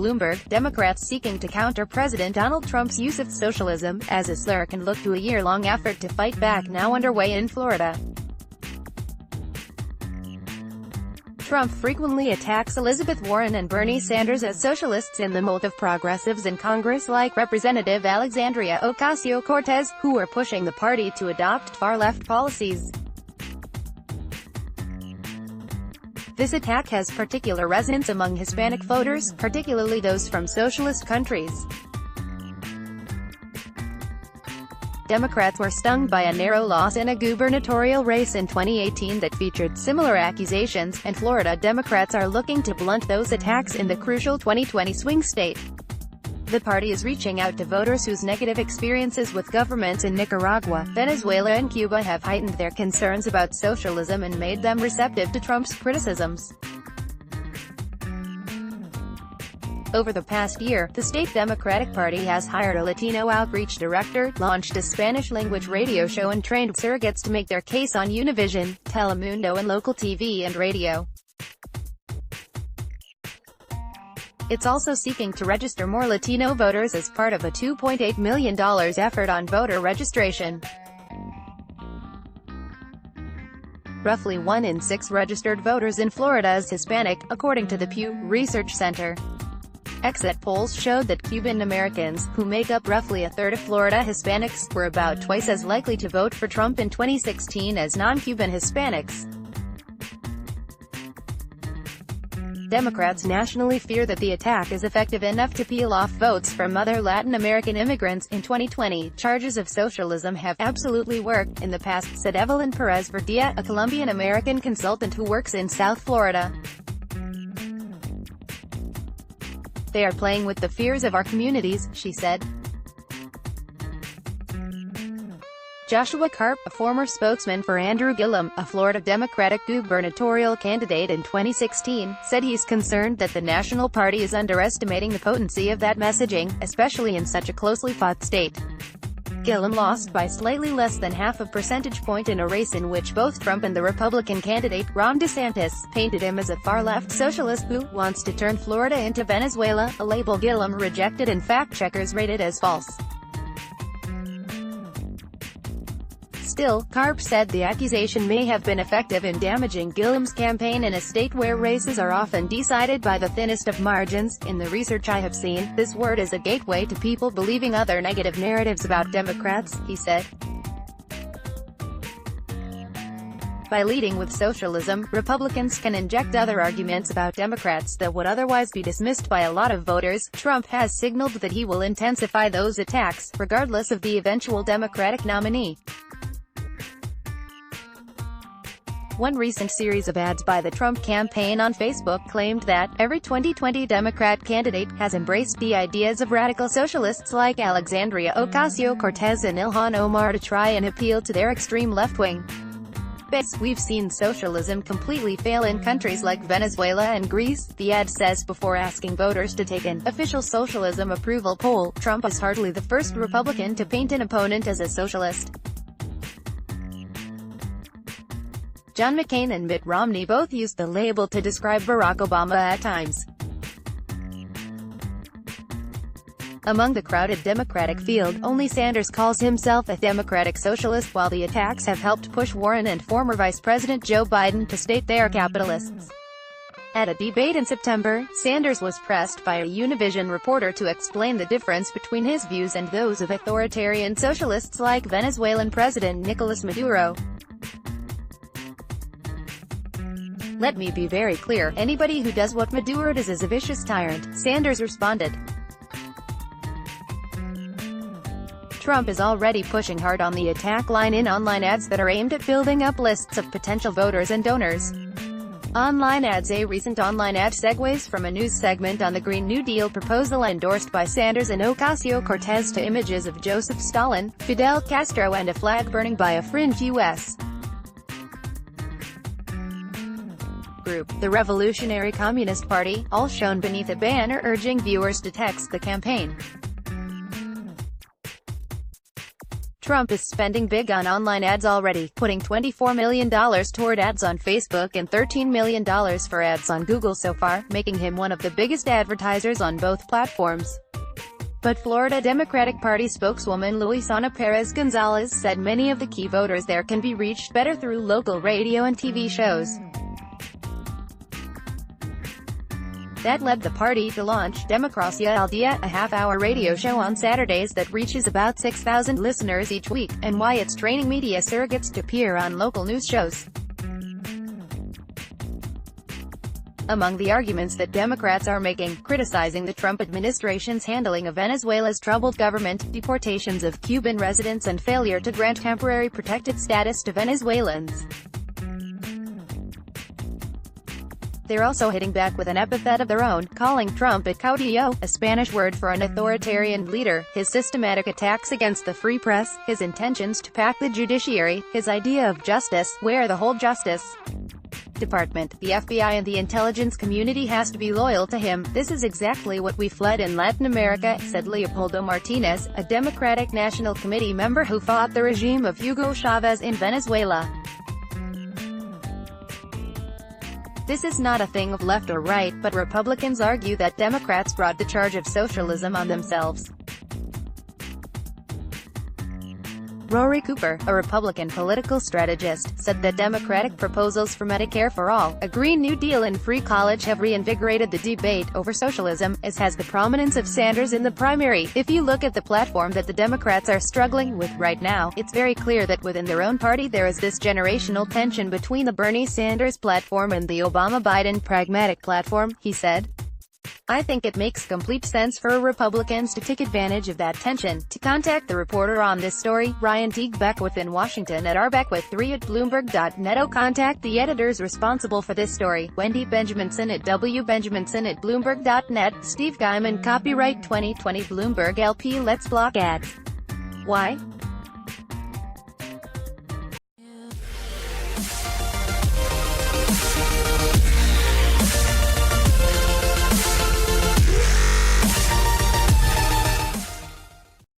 Bloomberg, Democrats seeking to counter President Donald Trump's use of socialism as a slur can look to a year-long effort to fight back now underway in Florida. Trump frequently attacks Elizabeth Warren and Bernie Sanders as socialists in the mold of progressives in Congress like Representative Alexandria Ocasio-Cortez, who are pushing the party to adopt far-left policies. This attack has particular resonance among Hispanic voters, particularly those from socialist countries. Democrats were stung by a narrow loss in a gubernatorial race in 2018 that featured similar accusations, and Florida Democrats are looking to blunt those attacks in the crucial 2020 swing state. The party is reaching out to voters whose negative experiences with governments in Nicaragua, Venezuela and Cuba have heightened their concerns about socialism and made them receptive to Trump's criticisms. Over the past year, the state Democratic Party has hired a Latino outreach director, launched a Spanish-language radio show and trained surrogates to make their case on Univision, Telemundo and local TV and radio. It's also seeking to register more Latino voters as part of a $2.8 million effort on voter registration. Roughly 1 in 6 registered voters in Florida is Hispanic, according to the Pew Research Center. Exit polls showed that Cuban Americans, who make up roughly a third of Florida Hispanics, were about twice as likely to vote for Trump in 2016 as non-Cuban Hispanics. Democrats nationally fear that the attack is effective enough to peel off votes from other Latin American immigrants. In 2020, charges of socialism have absolutely worked in the past, said Evelyn Perez Verdia, a Colombian-American consultant who works in South Florida. They are playing with the fears of our communities, she said. Joshua Karp, a former spokesman for Andrew Gillum, a Florida Democratic gubernatorial candidate in 2016, said he's concerned that the National Party is underestimating the potency of that messaging, especially in such a closely fought state. Gillum lost by slightly less than half a percentage point in a race in which both Trump and the Republican candidate, Ron DeSantis, painted him as a far-left socialist who wants to turn Florida into Venezuela, a label Gillum rejected and fact-checkers rated as false. Still, Karp said the accusation may have been effective in damaging Gillum's campaign in a state where races are often decided by the thinnest of margins. In the research I have seen, this word is a gateway to people believing other negative narratives about Democrats, he said. By leading with socialism, Republicans can inject other arguments about Democrats that would otherwise be dismissed by a lot of voters. Trump has signaled that he will intensify those attacks, regardless of the eventual Democratic nominee. One recent series of ads by the Trump campaign on Facebook claimed that every 2020 Democrat candidate has embraced the ideas of radical socialists like Alexandria Ocasio-Cortez and Ilhan Omar to try and appeal to their extreme left-wing base. We've seen socialism completely fail in countries like Venezuela and Greece, the ad says before asking voters to take an official socialism approval poll. Trump is hardly the first Republican to paint an opponent as a socialist. John McCain and Mitt Romney both used the label to describe Barack Obama at times. Among the crowded Democratic field, only Sanders calls himself a Democratic socialist, while the attacks have helped push Warren and former Vice President Joe Biden to state they are capitalists. At a debate in September, Sanders was pressed by a Univision reporter to explain the difference between his views and those of authoritarian socialists like Venezuelan President Nicolas Maduro. "Let me be very clear, anybody who does what Maduro does is a vicious tyrant," Sanders responded. Trump is already pushing hard on the attack line in online ads that are aimed at building up lists of potential voters and donors. Online ads. A recent online ad segues from a news segment on the Green New Deal proposal endorsed by Sanders and Ocasio-Cortez to images of Joseph Stalin, Fidel Castro and a flag burning by a fringe U.S. group, the Revolutionary Communist Party, all shown beneath a banner urging viewers to text the campaign. Trump is spending big on online ads already, putting $24 million toward ads on Facebook and $13 million for ads on Google so far, making him one of the biggest advertisers on both platforms. But Florida Democratic Party spokeswoman Luisana Perez Gonzalez said many of the key voters there can be reached better through local radio and TV shows. That led the party to launch Democracia al Dia, a half-hour radio show on Saturdays that reaches about 6,000 listeners each week, and why it's training media surrogates to appear on local news shows. Among the arguments that Democrats are making, criticizing the Trump administration's handling of Venezuela's troubled government, deportations of Cuban residents and failure to grant temporary protected status to Venezuelans. They're also hitting back with an epithet of their own, calling Trump a caudillo, a Spanish word for an authoritarian leader, his systematic attacks against the free press, his intentions to pack the judiciary, his idea of justice, where the whole Justice Department, the FBI and the intelligence community has to be loyal to him. This is exactly what we fled in Latin America, said Leopoldo Martinez, a Democratic National Committee member who fought the regime of Hugo Chavez in Venezuela. This is not a thing of left or right, but Republicans argue that Democrats brought the charge of socialism on themselves. Rory Cooper, a Republican political strategist, said that Democratic proposals for Medicare for All, a Green New Deal and free college have reinvigorated the debate over socialism, as has the prominence of Sanders in the primary. If you look at the platform that the Democrats are struggling with right now, it's very clear that within their own party there is this generational tension between the Bernie Sanders platform and the Obama-Biden pragmatic platform, he said. I think it makes complete sense for Republicans to take advantage of that tension. To contact the reporter on this story, Ryan Teague Beckwith in Washington at rbeckwith3@bloomberg.net. or contact the editors responsible for this story, Wendy Benjaminson at wbenjaminson@bloomberg.net. Steve Guyman, copyright 2020 Bloomberg LP. Let's block ads. Why?